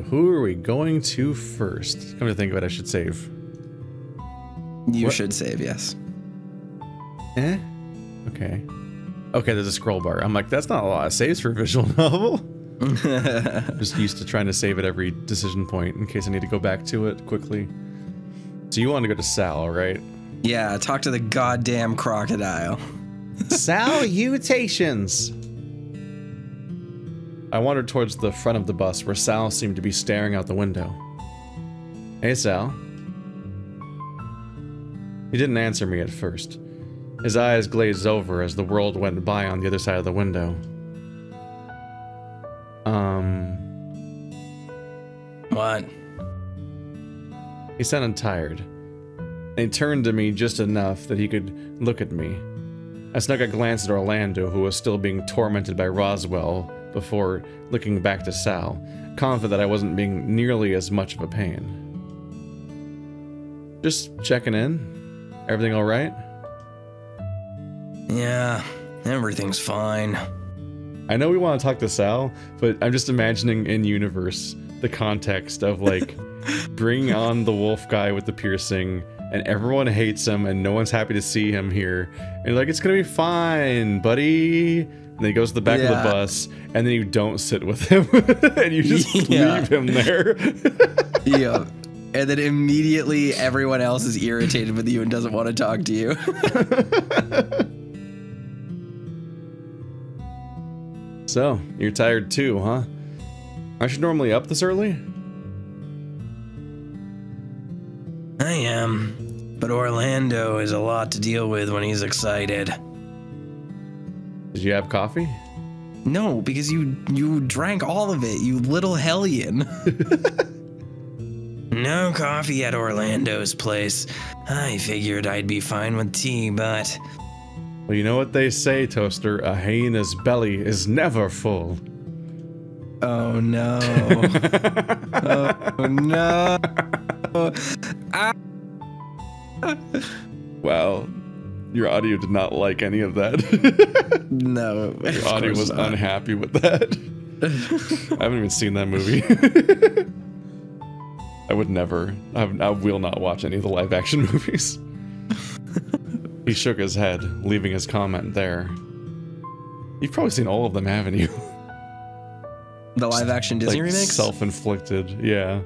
So who are we going to first? Come to think of it, I should save. You should save, yes. Okay. Okay, there's a scroll bar. I'm like, that's not a lot of saves for a visual novel. Just used to trying to save at every decision point in case I need to go back to it quickly. So you want to go to Sal, right? Yeah, talk to the goddamn crocodile. Salutations! I wandered towards the front of the bus where Sal seemed to be staring out the window. Hey, Sal. He didn't answer me at first. His eyes glazed over as the world went by on the other side of the window. What? He sounded tired, and he turned to me just enough that he could look at me. I snuck a glance at Orlando, who was still being tormented by Roswell, before looking back to Sal, confident that I wasn't being nearly as much of a pain. Just checking in. Everything all right? Yeah, everything's fine. I know we want to talk to Sal, but I'm just imagining in universe the context of like bringing on the wolf guy with the piercing and everyone hates him and no one's happy to see him here. And you're like, it's gonna be fine, buddy. And then he goes to the back of the bus and then you don't sit with him and you just leave him there. Yeah. And then immediately everyone else is irritated with you and doesn't want to talk to you. So, you're tired too, huh? Aren't you normally up this early? I am, but Orlando is a lot to deal with when he's excited. Did you have coffee? No, because you drank all of it, you little hellion. No coffee at Orlando's place. I figured I'd be fine with tea, but... Well, you know what they say, Toaster, a hyena's belly is never full. Oh no. Oh no. Wow. Your audio did not like any of that. No. Your audio was unhappy with that. I haven't even seen that movie. I would never. I will not watch any of the live action movies. He shook his head, leaving his comment there. You've probably seen all of them, haven't you? The live action Disney like remakes? Self-inflicted, yeah.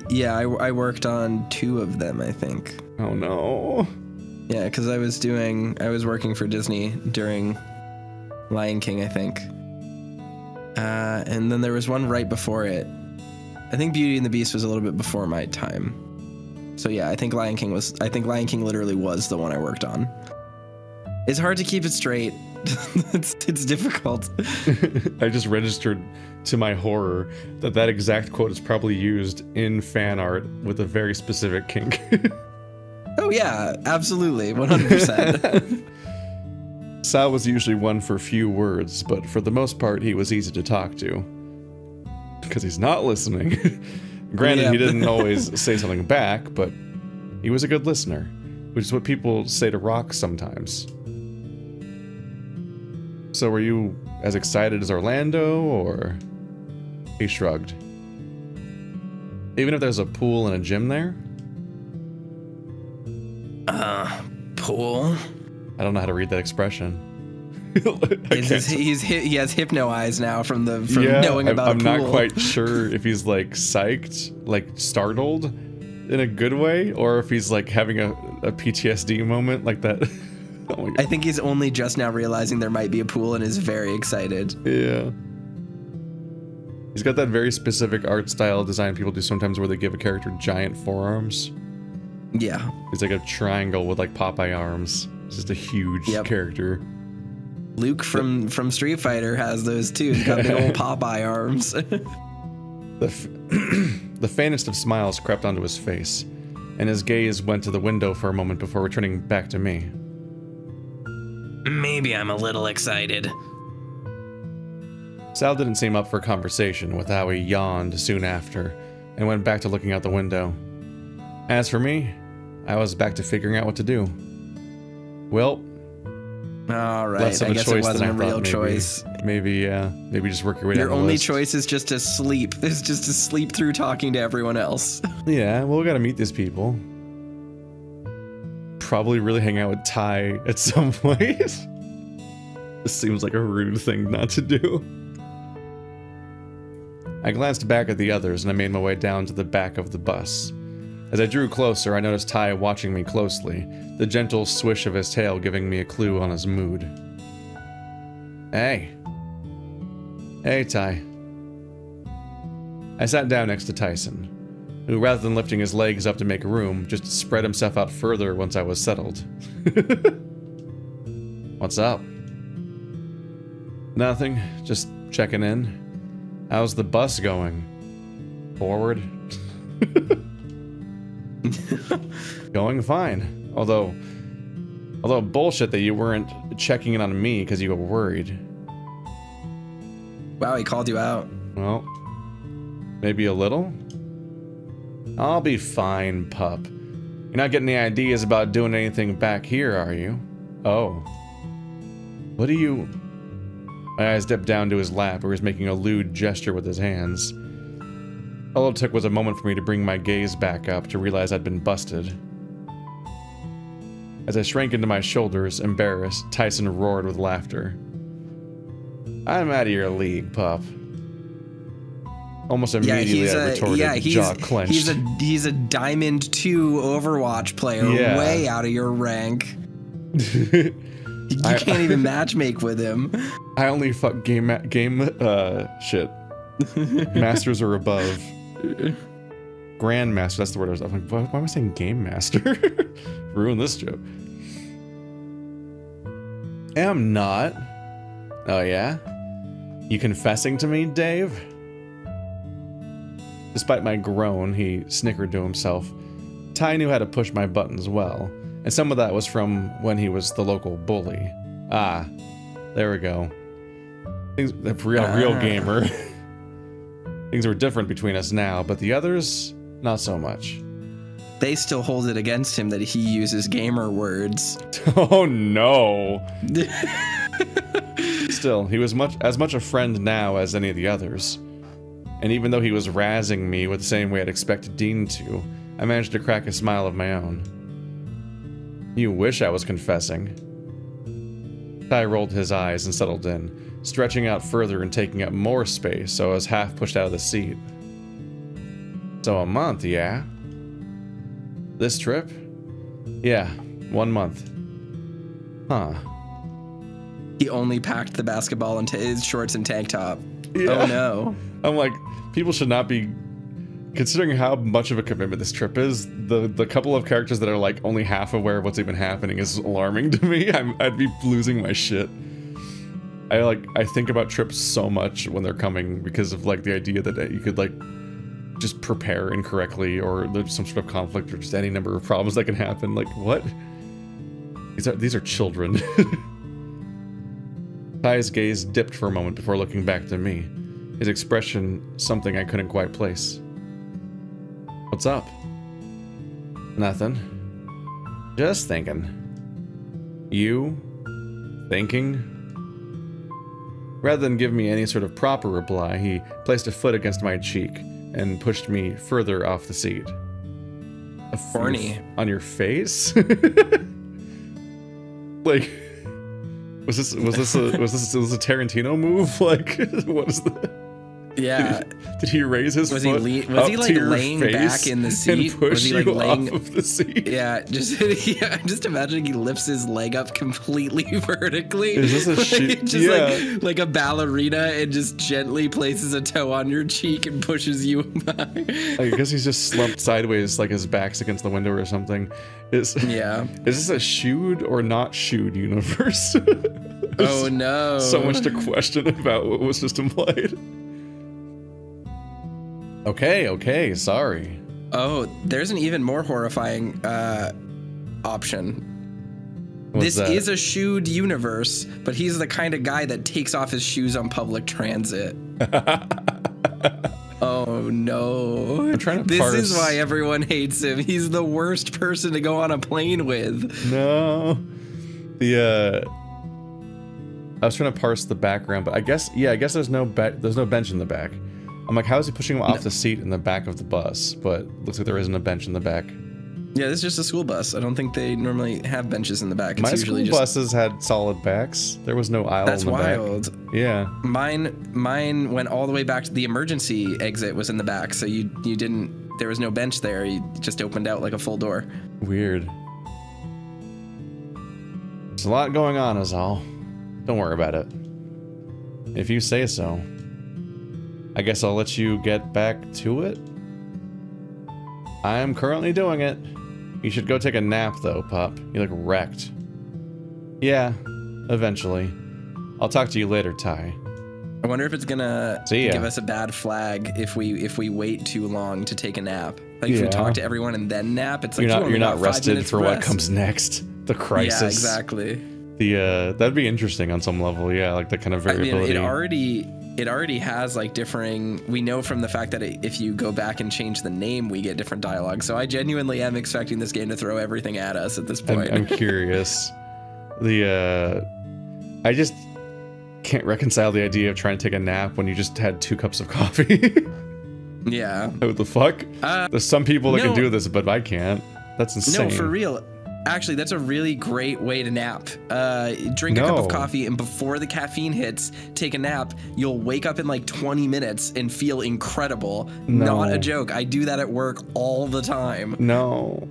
Yeah, I worked on 2 of them, I think. Oh no. Yeah, because I was working for Disney during Lion King, I think. And then there was one right before it. I think Beauty and the Beast was a little bit before my time. So yeah, I think Lion King literally was the one I worked on. It's hard to keep it straight. it's difficult. I just registered to my horror that exact quote is probably used in fan art with a very specific kink. Oh yeah, absolutely, 100%. Sal was usually one for few words, but for the most part he was easy to talk to. Because he's not listening. Granted, he didn't always say something back, but he was a good listener, which is what people say to rocks sometimes. So were you as excited as Orlando, or? He shrugged. Even if there's a pool and a gym there? Pool? I don't know how to read that expression. He has hypno eyes now from knowing about I'm a pool. not quite sure if he's like psyched, like startled in a good way, or if he's like having a PTSD moment like that. Oh my God. I think he's only just now realizing there might be a pool and is very excited. Yeah. He's got that very specific art style design people do sometimes where they give a character giant forearms. Yeah. It's like a triangle with like Popeye arms. It's just a huge character. Luke from Street Fighter has those too. He's got big old Popeye arms. The faintest of smiles crept onto his face, and his gaze went to the window for a moment before returning back to me. Maybe I'm a little excited. Sal didn't seem up for conversation with how he yawned soon after, and went back to looking out the window. As for me, I was back to figuring out what to do. Well, All right, less of I a guess choice it wasn't a than I real thought. choice. Maybe just work your way down Your the only list. choice is just to sleep. Is just to sleep through talking to everyone else. Yeah, well, we gotta meet these people. Probably really hang out with Ty at some point. This seems like a rude thing not to do. I glanced back at the others and I made my way down to the back of the bus. As I drew closer, I noticed Ty watching me closely, the gentle swish of his tail giving me a clue on his mood. Hey. Hey, Ty. I sat down next to Tyson, who, rather than lifting his legs up to make room, just spread himself out further once I was settled. What's up? Nothing, just checking in. How's the bus going? Forward? Going fine. Although bullshit that you weren't checking in on me because you were worried. Wow, he called you out. Well, maybe a little? I'll be fine, pup. You're not getting any ideas about doing anything back here, are you? Oh. What do you... My eyes dipped down to his lap, where he was making a lewd gesture with his hands. All it took was a moment for me to bring my gaze back up to realize I'd been busted. As I shrank into my shoulders, embarrassed, Tyson roared with laughter. I'm out of your league, pup. Almost immediately I retorted, jaw clenched. He's a Diamond 2 Overwatch player, way out of your rank. You can't even matchmake with him. I only fuck game shit. Masters or above. Grandmaster, that's the word I was... I'm like, why am I saying game master? Ruin this joke. Am not. Oh yeah? You confessing to me, Dave? Despite my groan, he snickered to himself. Ty knew how to push my buttons well, and some of that was from when he was the local bully. Ah, there we go. The real gamer. Things were different between us now, but the others, not so much. They still hold it against him that he uses gamer words. Oh no! Still, he was as much a friend now as any of the others. And even though he was razzing me with the same way I'd expected Dean to, I managed to crack a smile of my own. You wish I was confessing. Ty rolled his eyes and settled in, stretching out further and taking up more space, so I was half pushed out of the seat. So a month, yeah? This trip? Yeah, 1 month. Huh. He only packed the basketball into his shorts and tank top. Yeah. Oh no. I'm like, people should not be... Considering how much of a commitment this trip is, the couple of characters that are like only half aware of what's even happening is alarming to me. I'd be losing my shit. I think about trips so much when they're coming because of like the idea that you could like just prepare incorrectly, or there's some sort of conflict, or just any number of problems that can happen. Like, what? These are children. Ty's gaze dipped for a moment before looking back to me, his expression something I couldn't quite place. What's up? Nothing. Just thinking. You? Thinking? Rather than give me any sort of proper reply, he placed a foot against my cheek and pushed me further off the seat. Horny. On your face? Like, was this a Tarantino move? Like, what is that? Yeah. Did he raise his foot? Was he like laying back in the seat? And push was he like you laying off of the seat? Yeah, just imagining he lifts his leg up completely vertically. Is this a shit? Just like a ballerina, and just gently places a toe on your cheek and pushes you back. I guess he's just slumped sideways, like his back's against the window or something. Is this a shooed or not shooed universe? Oh no. So much to question about what was just implied. Okay, sorry. Oh, there's an even more horrifying option. What's this that? is a shoed universe, but he's the kind of guy that takes off his shoes on public transit. Oh no. I'm trying to This is why everyone hates him. He's the worst person to go on a plane with. No. I was trying to parse the background, but I guess there's no bench in the back. I'm like, how is he pushing him off the seat in the back of the bus? But looks like there isn't a bench in the back. Yeah, this is just a school bus. I don't think they normally have benches in the back. My school buses had solid backs. There was no aisle in the back. That's wild. Yeah. Mine went all the way back to the emergency exit was in the back, so you didn't. There was no bench there. You just opened out like a full door. Weird. There's a lot going on, is all. Don't worry about it. If you say so. I guess I'll let you get back to it. I am currently doing it. You should go take a nap, though, Pup. You look wrecked. Yeah, eventually. I'll talk to you later, Ty. I wonder if it's gonna give us a bad flag if we wait too long to take a nap. Like if we talk to everyone and then nap, it's like you're not rested for what comes next. The crisis. Yeah, exactly. That'd be interesting on some level. Yeah, like the kind of variability. I mean, it already has like differing. We know from the fact that if you go back and change the name, we get different dialogue. So I genuinely am expecting this game to throw everything at us at this point. I'm curious. I just can't reconcile the idea of trying to take a nap when you just had 2 cups of coffee. Yeah. What the fuck? There's some people that can do this, but I can't. That's insane. No, for real. Actually, that's a really great way to nap. Drink a cup of coffee, and before the caffeine hits, take a nap. You'll wake up in like 20 minutes and feel incredible. No. Not a joke. I do that at work all the time. No.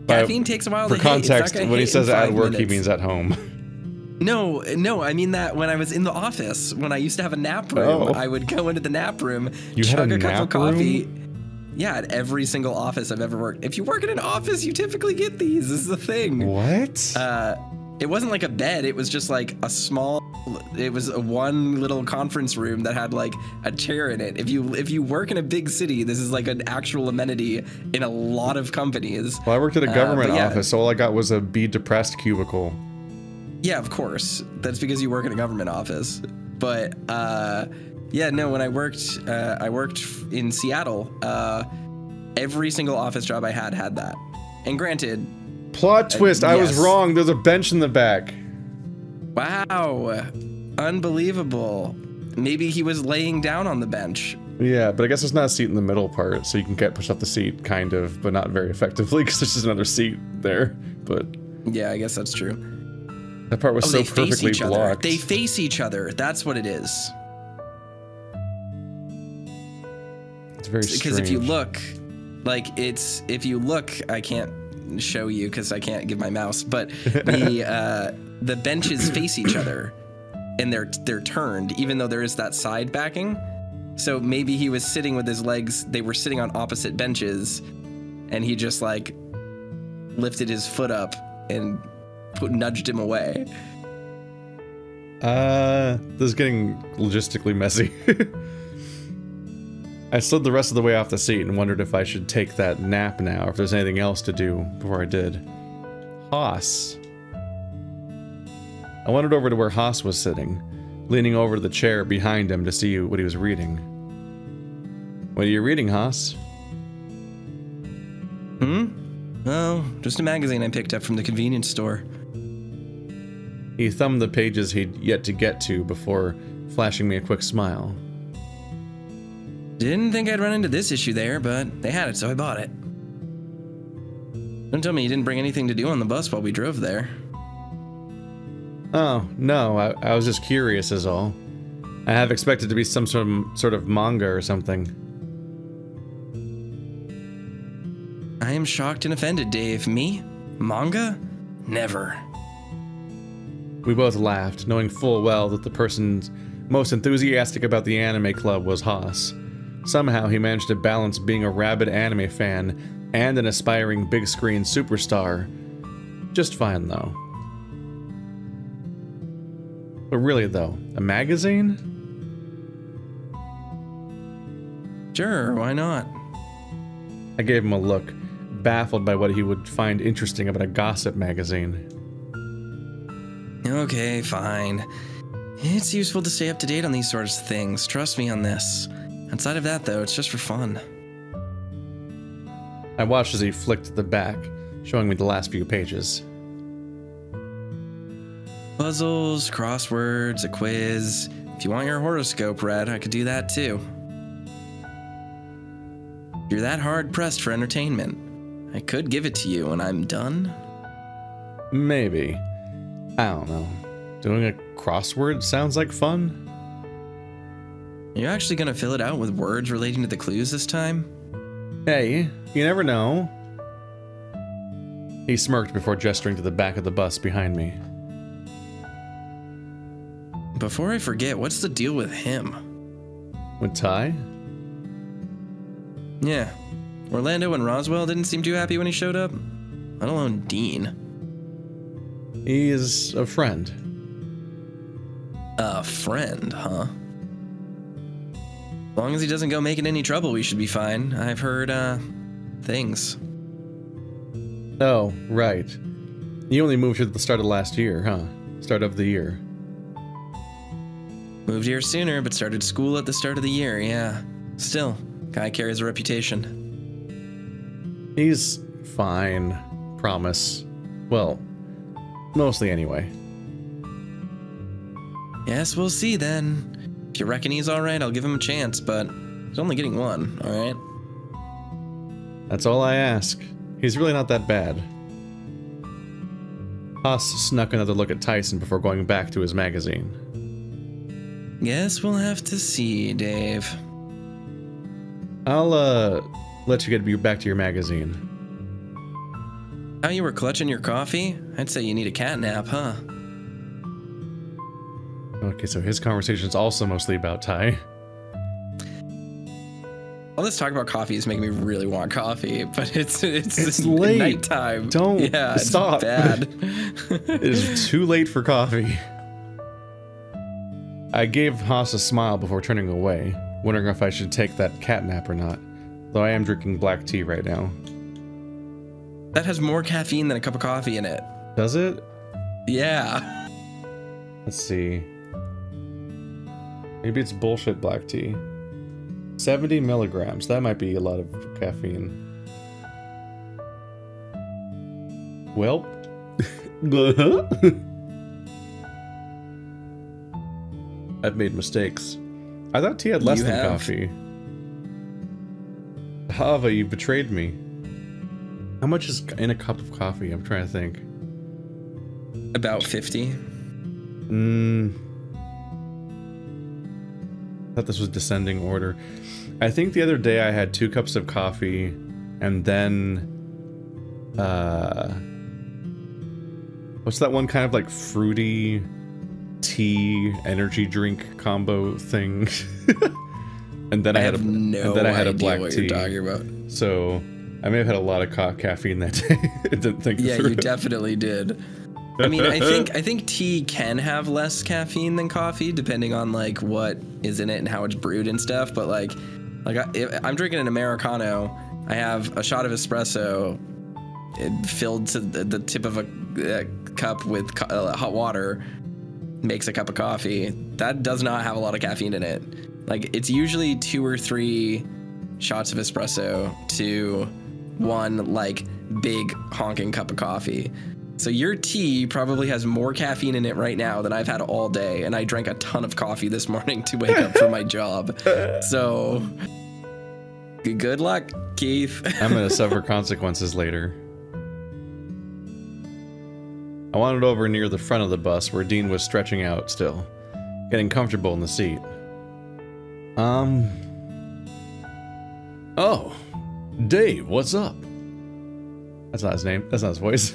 Caffeine takes a while to hit. For context, when he says at work, he means at home. No, I mean that when I was in the office, when I used to have a nap room, I would go into the nap room, chug a cup of coffee. Yeah, at every single office I've ever worked. If you work in an office, you typically get these. This is the thing. What? It wasn't like a bed. It was just like a small. It was a one little conference room that had like a chair in it. If you work in a big city, this is like an actual amenity in a lot of companies. Well, I worked at a government office, so all I got was a be depressed cubicle. Yeah, of course. That's because you work in a government office. But yeah, no, when I worked in Seattle, every single office job I had that. And granted, plot twist, I was wrong. There's a bench in the back. Wow. Unbelievable. Maybe he was laying down on the bench. Yeah, but I guess there's not a seat in the middle part, so you can get pushed off the seat, kind of, but not very effectively, because there's just another seat there. But yeah, I guess that's true. That part was so perfectly blocked. They face each other. That's what it is. It's very strange. Because if you look, I can't show you because I can't give my mouse, but the benches face each other, and they're turned, even though there is that side backing. So maybe he was sitting with his legs. They were sitting on opposite benches, and he just like lifted his foot up and nudged him away. This is getting logistically messy. I slid the rest of the way off the seat and wondered if I should take that nap now, or if there's anything else to do before I did. Haas. I wandered over to where Haas was sitting, leaning over to the chair behind him to see what he was reading. What are you reading, Haas? Oh, just a magazine I picked up from the convenience store. He thumbed the pages he'd yet to get to before flashing me a quick smile. Didn't think I'd run into this issue there, but they had it, so I bought it. Don't tell me you didn't bring anything to do on the bus while we drove there. Oh, no, I was just curious is all. I have expected to be some sort of manga or something. I am shocked and offended, Dave. Me? Manga? Never. We both laughed, knowing full well that the person most enthusiastic about the anime club was Haas. Somehow he managed to balance being a rabid anime fan and an aspiring big-screen superstar. Just fine, though. But really, though, a magazine? Sure, why not? I gave him a look, baffled by what he would find interesting about a gossip magazine. Okay, fine. It's useful to stay up to date on these sorts of things, trust me on this. Outside of that, though, it's just for fun. I watched as he flicked the back, showing me the last few pages. Puzzles, crosswords, a quiz. If you want your horoscope read, I could do that too. If you're that hard pressed for entertainment, I could give it to you when I'm done. Maybe. I don't know. Doing a crossword sounds like fun. Are you actually gonna fill it out with words relating to the clues this time? Hey, you never know. He smirked before gesturing to the back of the bus behind me. Before I forget, what's the deal with him? With Ty? Yeah. Orlando and Roswell didn't seem too happy when he showed up. Let alone Dean. He is a friend. A friend, huh? As long as he doesn't go making any trouble, we should be fine. I've heard, things. Oh, right. You only moved here at the start of last year, huh? Start of the year. Moved here sooner, but started school at the start of the year, yeah. Still, guy carries a reputation. He's fine. Promise. Well, mostly anyway. Guess we'll see then. If you reckon he's alright, I'll give him a chance, but he's only getting one, alright? That's all I ask. He's really not that bad. Haas snuck another look at Tyson before going back to his magazine. Guess we'll have to see, Dave. I'll, let you get back to your magazine. How you were clutching your coffee? I'd say you need a cat nap, huh? Okay, so his conversation's also mostly about Ty. All this talk about coffee is making me really want coffee, but it's late. Nighttime. Don't stop. It's bad. It is too late for coffee. I gave Haas a smile before turning away, wondering if I should take that cat nap or not, though I am drinking black tea right now. That has more caffeine than a cup of coffee in it. Does it? Yeah. Let's see. Maybe it's bullshit black tea. 70 milligrams. That might be a lot of caffeine. Well. I've made mistakes. I thought tea had less than coffee. Hava, you betrayed me. How much is in a cup of coffee? I'm trying to think. About 50. I thought this was descending order. I think the other day I had 2 cups of coffee and then what's that one kind of like fruity tea energy drink combo thing? And then I had a black what tea. You're talking about. So I may have had a lot of caffeine that day. I didn't think Yeah, through. you definitely did. I mean, I think tea can have less caffeine than coffee, depending on like what is in it and how it's brewed and stuff. But if I'm drinking an Americano, I have a shot of espresso filled to the tip of a cup with hot water, makes a cup of coffee. That does not have a lot of caffeine in it. Like, it's usually 2 or 3 shots of espresso to one like big honking cup of coffee. So your tea probably has more caffeine in it right now than I've had all day, and I drank a ton of coffee this morning to wake up for my job. So good luck, Keith. I'm gonna suffer consequences later. I wandered over near the front of the bus where Dean was stretching out still, getting comfortable in the seat. Oh, Dave, what's up? That's not his name. That's not his voice.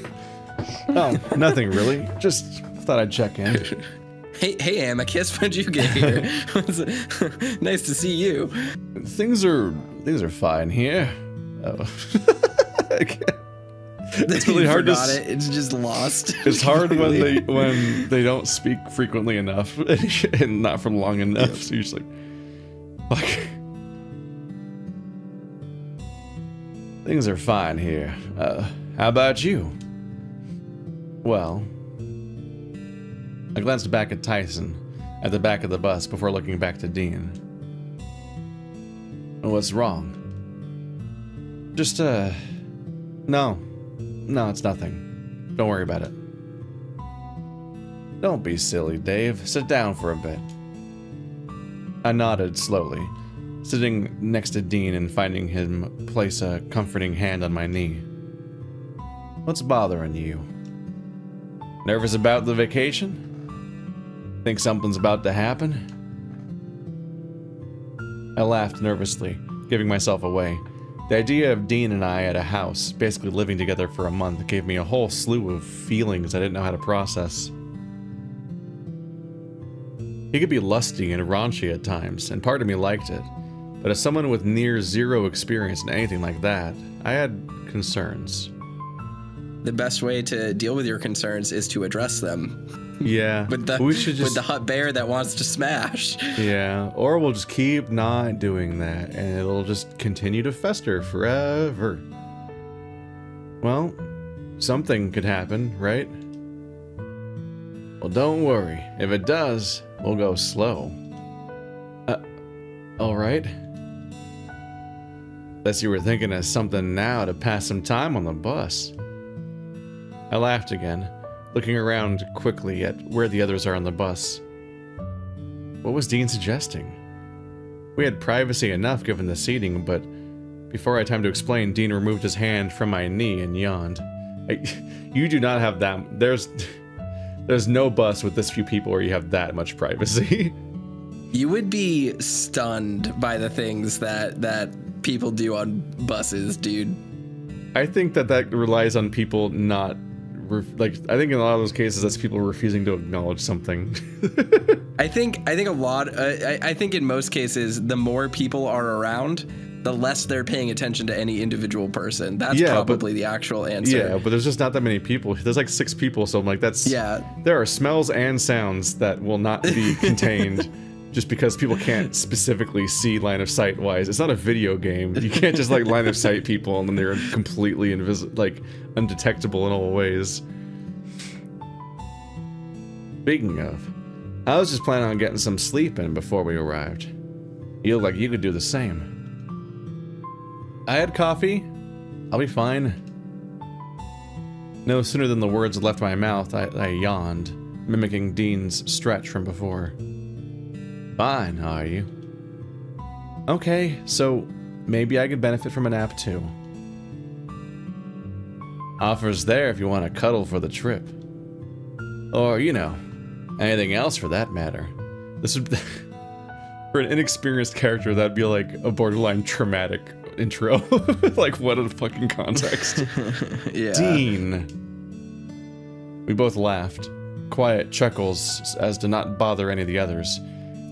Oh, nothing really. Just thought I'd check in. Hey, Amicus, when'd you get here? Nice to see you. Things are fine here. Oh. It's really hard to. It's just lost. It's hard when they don't speak frequently enough and not for long enough. Yep. So you're just like, fuck. Things are fine here. How about you? Well, I glanced back at Tyson at the back of the bus before looking back to Dean. What's wrong? Just, No, it's nothing. Don't worry about it. Don't be silly, Dave. Sit down for a bit. I nodded slowly, sitting next to Dean and finding him place a comforting hand on my knee. What's bothering you? Nervous about the vacation? Think something's about to happen? I laughed nervously, giving myself away. The idea of Dean and I at a house, basically living together for a month, gave me a whole slew of feelings I didn't know how to process. He could be lusty and raunchy at times, and part of me liked it. But as someone with near zero experience in anything like that, I had concerns. The best way to deal with your concerns is to address them. Yeah, with the hot bear that wants to smash. Yeah, or we'll just keep not doing that, and it'll just continue to fester forever. Well, something could happen, right? Well, don't worry. If it does, we'll go slow. Alright. Unless you were thinking of something now to pass some time on the bus. I laughed again, looking around quickly at where the others are on the bus. What was Dean suggesting? We had privacy enough given the seating, but before I had time to explain, Dean removed his hand from my knee and yawned. You do not have that. There's no bus with this few people where you have that much privacy. You would be stunned by the things that people do on buses, dude. I think that relies on people not... I think in a lot of those cases, that's people refusing to acknowledge something. I think in most cases, the more people are around, the less they're paying attention to any individual person. That's probably the actual answer. Yeah, but there's just not that many people. There's like 6 people, so I'm like, that's... Yeah. There are smells and sounds that will not be contained just because people can't specifically see line of sight wise. It's not a video game. You can't just like line of sight people and then they're completely undetectable in all ways. Speaking of, I was just planning on getting some sleep in before we arrived. You look like you could do the same. I had coffee. I'll be fine. No sooner than the words left my mouth, I yawned, mimicking Dean's stretch from before. Fine, are you? Okay, so maybe I could benefit from a nap too. Offers there if you want to cuddle for the trip. Or, you know, anything else for that matter. This would... For an inexperienced character, that'd be like a borderline traumatic intro. Like, what a fucking context. Yeah. Dean. We both laughed. Quiet chuckles as to not bother any of the others.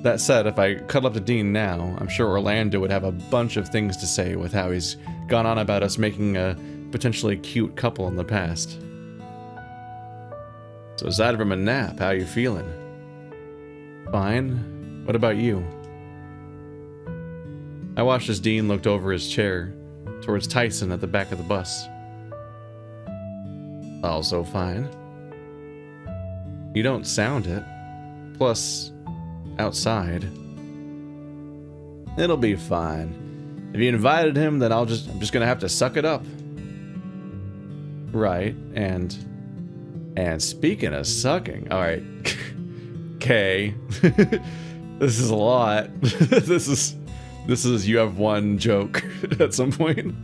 That said, if I cuddle up to Dean now, I'm sure Orlando would have a bunch of things to say with how he's gone on about us making a potentially cute couple in the past. So aside from a nap, how you feeling? Fine. What about you? I watched as Dean looked over his chair towards Tyson at the back of the bus. Also fine. You don't sound it. Plus, outside. It'll be fine. If you invited him, then I'm just gonna have to suck it up. Right, and speaking of sucking, alright. Okay. This is a lot. This is you have one joke at some point.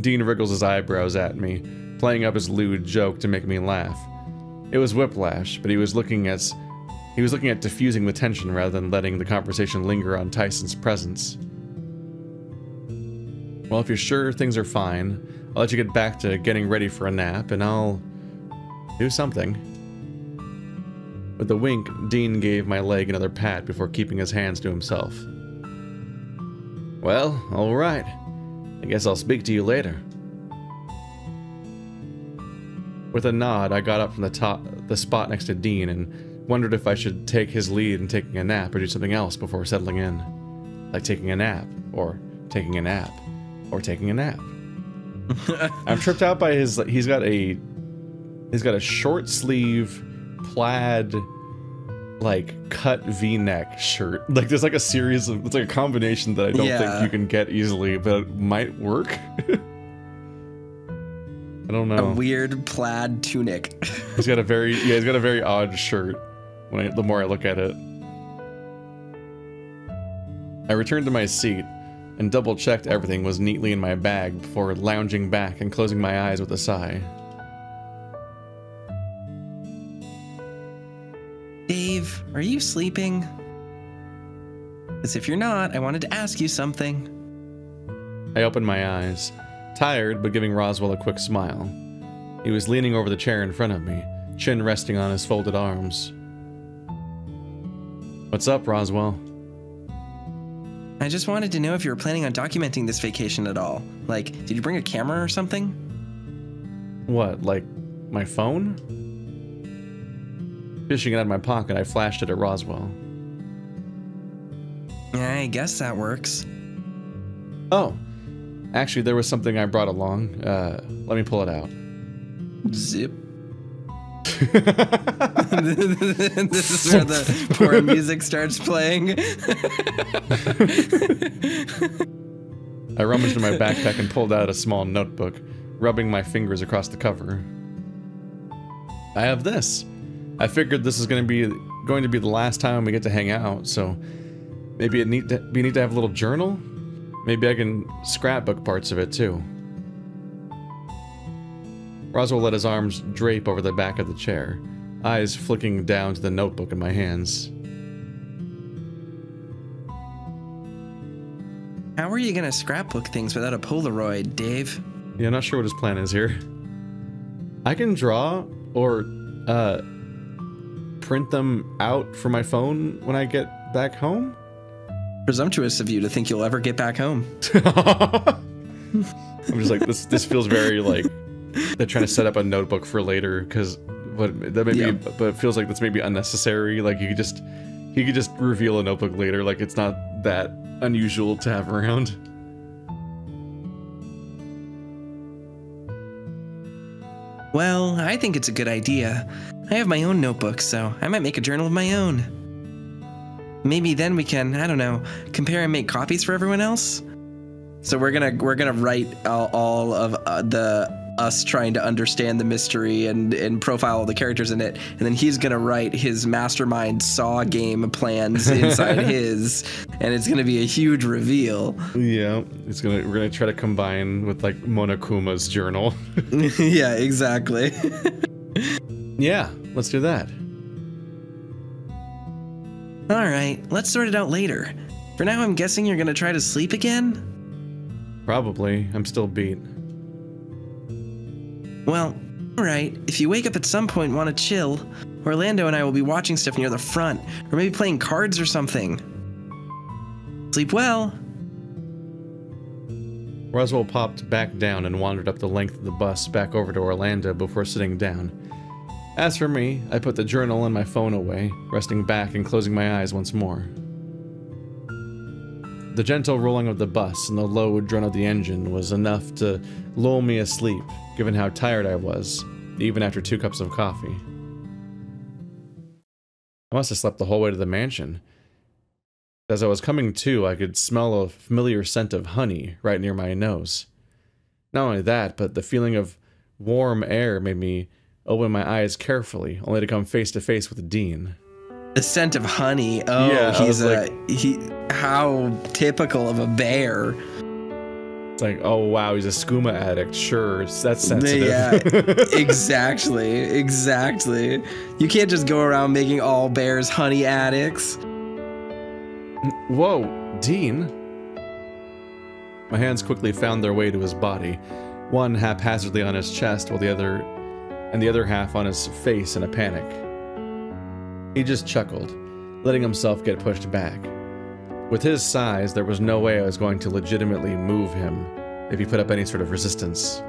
Dean wriggles his eyebrows at me, playing up his lewd joke to make me laugh. It was whiplash, but he was looking at diffusing the tension rather than letting the conversation linger on Tyson's presence. Well, if you're sure things are fine, I'll let you get back to getting ready for a nap, and I'll do something. With a wink, Dean gave my leg another pat before keeping his hands to himself. Well, alright. I guess I'll speak to you later. With a nod, I got up from the spot next to Dean and wondered if I should take his lead in taking a nap or do something else before settling in. Like taking a nap, or taking a nap, or taking a nap. I'm tripped out by he's got a short sleeve plaid like cut V-neck shirt. Like there's like a series of, it's like a combination that I don't think you can get easily, but it might work. I don't A know. weird plaid tunic. He's got a very odd shirt. The more I look at it. I returned to my seat and double-checked everything was neatly in my bag before lounging back and closing my eyes with a sigh. Dave, are you sleeping? Because if you're not, I wanted to ask you something. I opened my eyes, tired but giving Roswell a quick smile. He was leaning over the chair in front of me, chin resting on his folded arms. What's up, Roswell? I just wanted to know if you were planning on documenting this vacation at all. Like, did you bring a camera or something? What, like my phone? Fishing it out of my pocket, I flashed it at Roswell. I guess that works. Oh, actually there was something I brought along. Let me pull it out. Zip. This is where the porn music starts playing. I rummaged in my backpack and pulled out a small notebook, rubbing my fingers across the cover. I have this. I figured this is going to be the last time we get to hang out, so maybe we need to have a little journal. Maybe I can scrapbook parts of it too. Roswell let his arms drape over the back of the chair, eyes flicking down to the notebook in my hands. How are you gonna scrapbook things without a Polaroid, Dave? Yeah, I'm not sure what his plan is here. I can draw or print them out for my phone when I get back home. Presumptuous of you to think you'll ever get back home. I'm just like, this feels very like they're trying to set up a notebook for later, because but it feels like that's maybe unnecessary. Like he could just reveal a notebook later. Like it's not that unusual to have around. Well, I think it's a good idea. I have my own notebook, so I might make a journal of my own. Maybe then we can, I don't know, compare and make copies for everyone else. So we're gonna write all of us trying to understand the mystery and profile all the characters in it, and then he's gonna write his mastermind Saw game plans inside his, and it's gonna be a huge reveal. Yeah, we're gonna try to combine with like Monokuma's journal. Yeah, exactly. Yeah, let's do that. All right, let's sort it out later. For now, I'm guessing you're gonna try to sleep again? Probably. I'm still beat. Well, alright, if you wake up at some point and want to chill, Orlando and I will be watching stuff near the front, or maybe playing cards or something. Sleep well. Roswell popped back down and wandered up the length of the bus back over to Orlando before sitting down. As for me, I put the journal and my phone away, resting back and closing my eyes once more. The gentle rolling of the bus and the low drone of the engine was enough to lull me asleep, given how tired I was, even after 2 cups of coffee. I must have slept the whole way to the mansion. As I was coming to, I could smell a familiar scent of honey right near my nose. Not only that, but the feeling of warm air made me open my eyes carefully, only to come face to face with the Dean. The scent of honey. Oh, yeah, how typical of a bear. It's like, oh wow, he's a skooma addict. Sure, that's sensitive. Yeah, exactly. You can't just go around making all bears honey addicts. Whoa, Dean. My hands quickly found their way to his body, one haphazardly on his chest while the other half on his face in a panic. He just chuckled, letting himself get pushed back. With his size, there was no way I was going to legitimately move him if he put up any sort of resistance.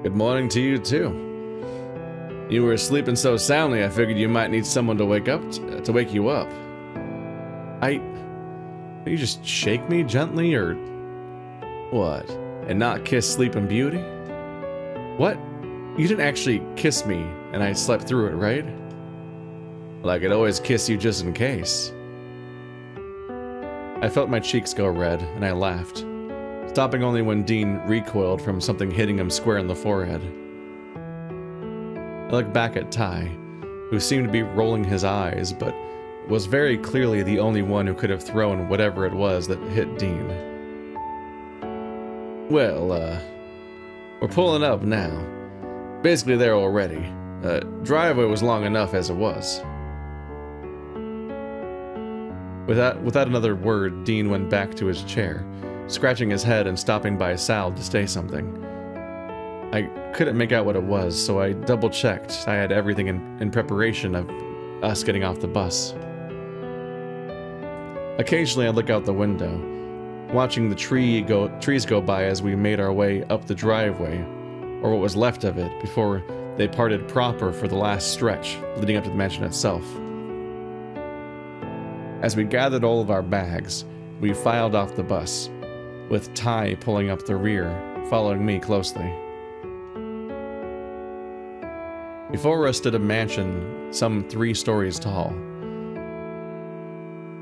Good morning to you, too. You were sleeping so soundly, I figured you might need someone to wake you up. You just shake me gently, or what? And not kiss Sleeping Beauty? What? You didn't actually kiss me, and I slept through it, right? Well, I could always kiss you just in case. I felt my cheeks go red, and I laughed. stopping only when Dean recoiled from something hitting him square in the forehead. I looked back at Ty, who seemed to be rolling his eyes, but was very clearly the only one who could have thrown whatever it was that hit Dean. Well, we're pulling up now. Basically there already. Driveway was long enough as it was. Without another word, Dean went back to his chair, scratching his head and stopping by Sal to say something. I couldn't make out what it was, so I double-checked I had everything in preparation of us getting off the bus. Occasionally I'd look out the window, watching the trees go by as we made our way up the driveway, or what was left of it, before they parted proper for the last stretch, leading up to the mansion itself. As we gathered all of our bags, we filed off the bus, with Ty pulling up the rear, following me closely. Before us stood a mansion some 3 stories tall.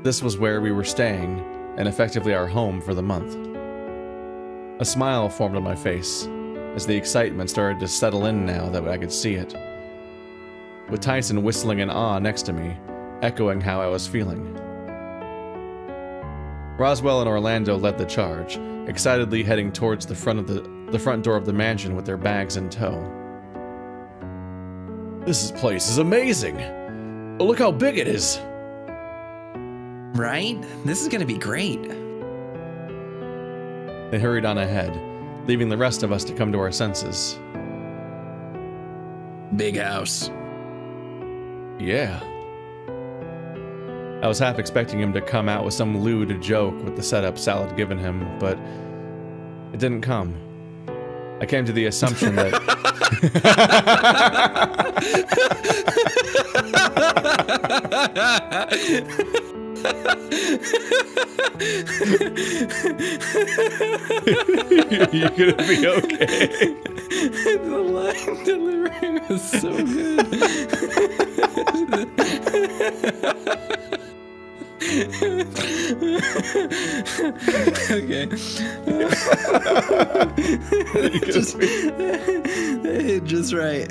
This was where we were staying, and effectively our home for the month. A smile formed on my face, as the excitement started to settle in now that I could see it, with Tyson whistling in awe next to me, echoing how I was feeling. Roswell and Orlando led the charge, excitedly heading towards the front door of the mansion with their bags in tow. This place is amazing! Oh, look how big it is! Right? This is gonna be great. They hurried on ahead, leaving the rest of us to come to our senses. Big house. Yeah. I was half expecting him to come out with some lewd joke with the setup Sal had given him, but it didn't come. I came to the assumption that... You're gonna be okay. The line delivery was so good. Okay. just right.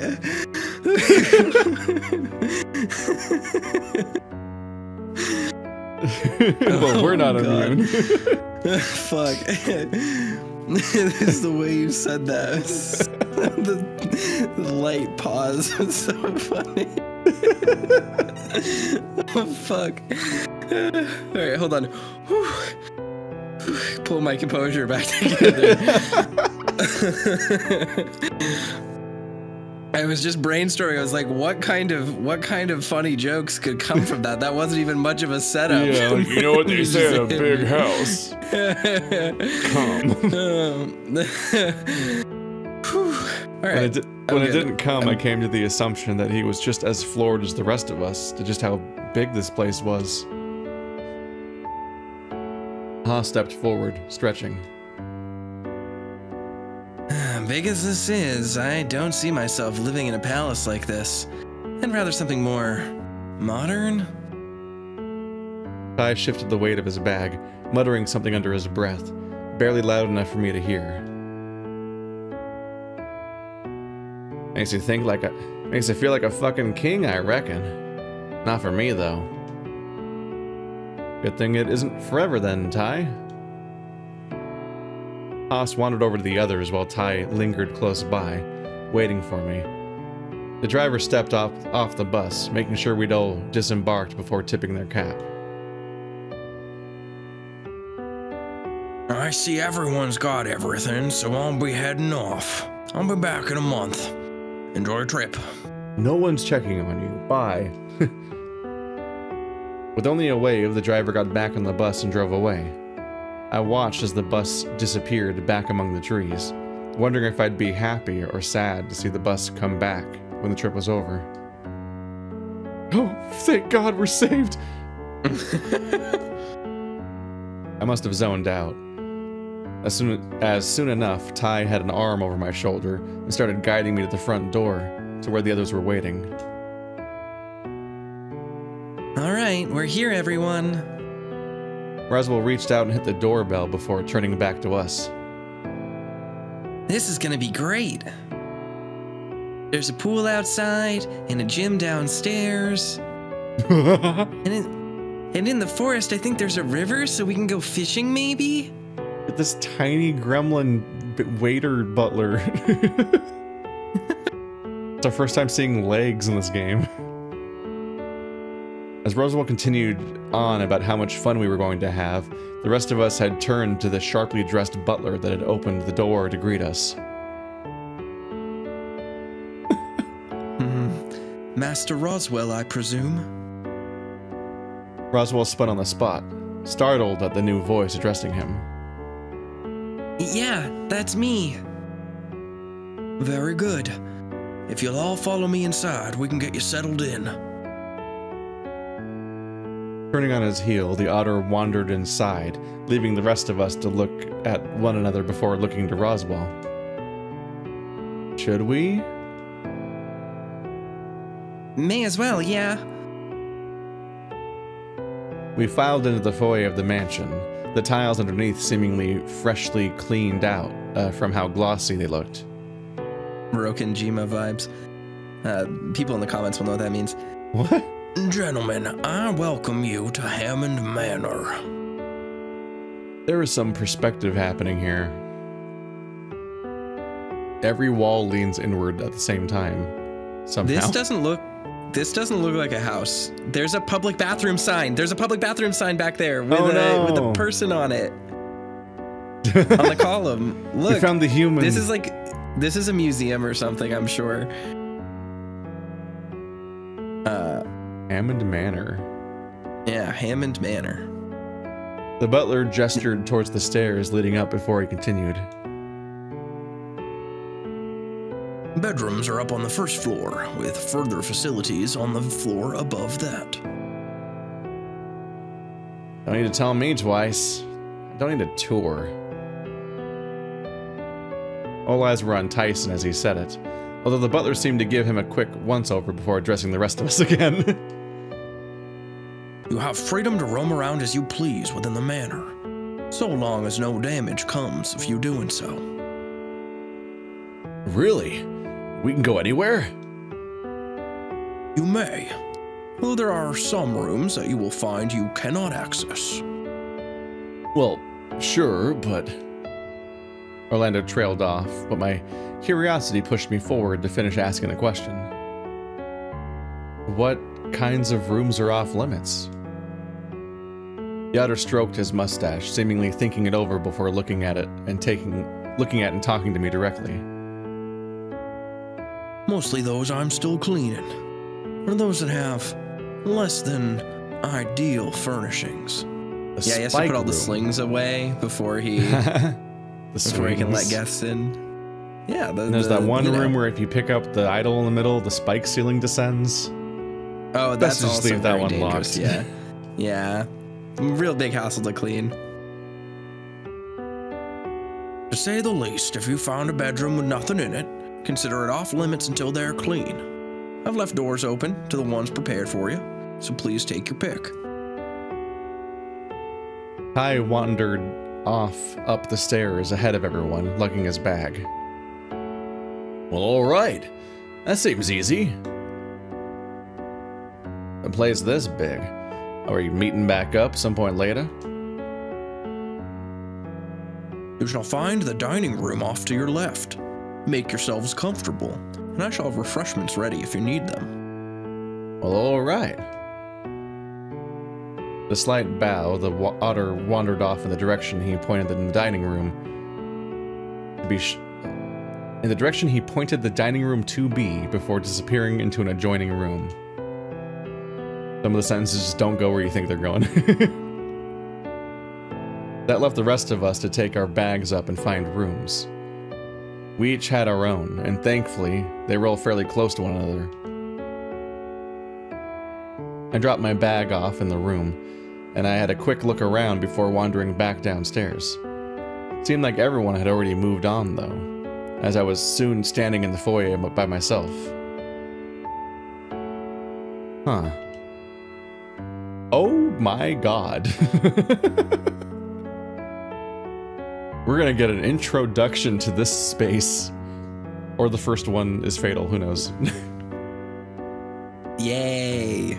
Well, we're not immune. Fuck. This is the way you said that. The light pause was so funny. Oh, fuck. Alright, hold on. Whew. Pull my composure back together. I was just brainstorming. I was like, what kind of funny jokes could come from that? That wasn't even much of a setup. Yeah, like, you know what they say in a big house. Come. All right. When it didn't come, I came to the assumption that he was just as floored as the rest of us to just how big this place was. Ha stepped forward, stretching. Big as this is, I don't see myself living in a palace like this. I'd rather something more modern. Ty shifted the weight of his bag, muttering something under his breath, barely loud enough for me to hear. Makes you feel like a fucking king, I reckon. Not for me, though. Good thing it isn't forever then, Ty. Haas wandered over to the others while Ty lingered close by, waiting for me. The driver stepped off the bus, making sure we'd all disembarked before tipping their cap. I see everyone's got everything, so I'll be heading off. I'll be back in a month. Enjoy your trip. No one's checking on you. Bye. With only a wave, the driver got back on the bus and drove away. I watched as the bus disappeared back among the trees, wondering if I'd be happy or sad to see the bus come back when the trip was over. Oh, thank God we're saved! I must have zoned out. As soon enough, Ty had an arm over my shoulder and started guiding me to the front door, to where the others were waiting. All right, we're here, everyone. Roswell reached out and hit the doorbell before turning back to us. This is gonna be great. There's a pool outside and a gym downstairs. And in the forest, I think there's a river, so we can go fishing, maybe? With this tiny gremlin waiter butler. It's our first time seeing legs in this game. As Roswell continued on about how much fun we were going to have, the rest of us had turned to the sharply dressed butler that had opened the door to greet us. Master Roswell, I presume? Roswell spun on the spot, startled at the new voice addressing him. Yeah, that's me. Very good. If you'll all follow me inside, we can get you settled in. Turning on his heel, the otter wandered inside, leaving the rest of us to look at one another before looking to Roswell. Should we? May as well, yeah. We filed into the foyer of the mansion, the tiles underneath seemingly freshly cleaned out from how glossy they looked. Rokenjima vibes. People in the comments will know what that means. What? Gentlemen, I welcome you to Hammond Manor. There is some perspective happening here. Every wall leans inward at the same time. Somehow. This doesn't look like a house. There's a public bathroom sign. There's a public bathroom sign back there with, with a person on it. On the column. Look. We found the human. This is a museum or something, I'm sure. Hammond Manor. Yeah, Hammond Manor. The butler gestured towards the stairs leading up before he continued. Bedrooms are up on the first floor, with further facilities on the floor above that. Don't need to tell me twice. I don't need a tour. All eyes were on Tyson as he said it, although the butler seemed to give him a quick once-over before addressing the rest of us again. You have freedom to roam around as you please within the manor, so long as no damage comes of you doing so. Really? We can go anywhere? You may, though there are some rooms that you will find you cannot access. Well, sure, but... Orlando trailed off, but my curiosity pushed me forward to finish asking a question. What kinds of rooms are off limits? The otter stroked his mustache, seemingly thinking it over before looking at it and talking to me directly. Mostly those I'm still cleaning, or those that have less than ideal furnishings. Yeah, he has to put all the slings away before he before he can let guests in. Yeah, there's that one room where if you pick up the idol in the middle, the spike ceiling descends. Oh, that's just also leave that one dangerous. locked. Yeah, yeah, real big hassle to clean. To say the least, if you found a bedroom with nothing in it, consider it off limits until they're clean. I've left doors open to the ones prepared for you, so please take your pick. Ty wandered off up the stairs ahead of everyone, lugging his bag. Well, alright. That seems easy. A place this big. Are you meeting back up some point later? You shall find the dining room off to your left. Make yourselves comfortable, and I shall have refreshments ready if you need them. Well, alright. With a slight bow, the otter wandered off in the direction he pointed in the dining room. In the direction he pointed the dining room to be before disappearing into an adjoining room. Some of the sentences just don't go where you think they're going. That left the rest of us to take our bags up and find rooms. We each had our own, and thankfully, they were all fairly close to one another. I dropped my bag off in the room, and I had a quick look around before wandering back downstairs. It seemed like everyone had already moved on, though, as I was soon standing in the foyer by myself. Huh. Oh my god. We're gonna get an introduction to this space. Or the first one is fatal, who knows? Yay.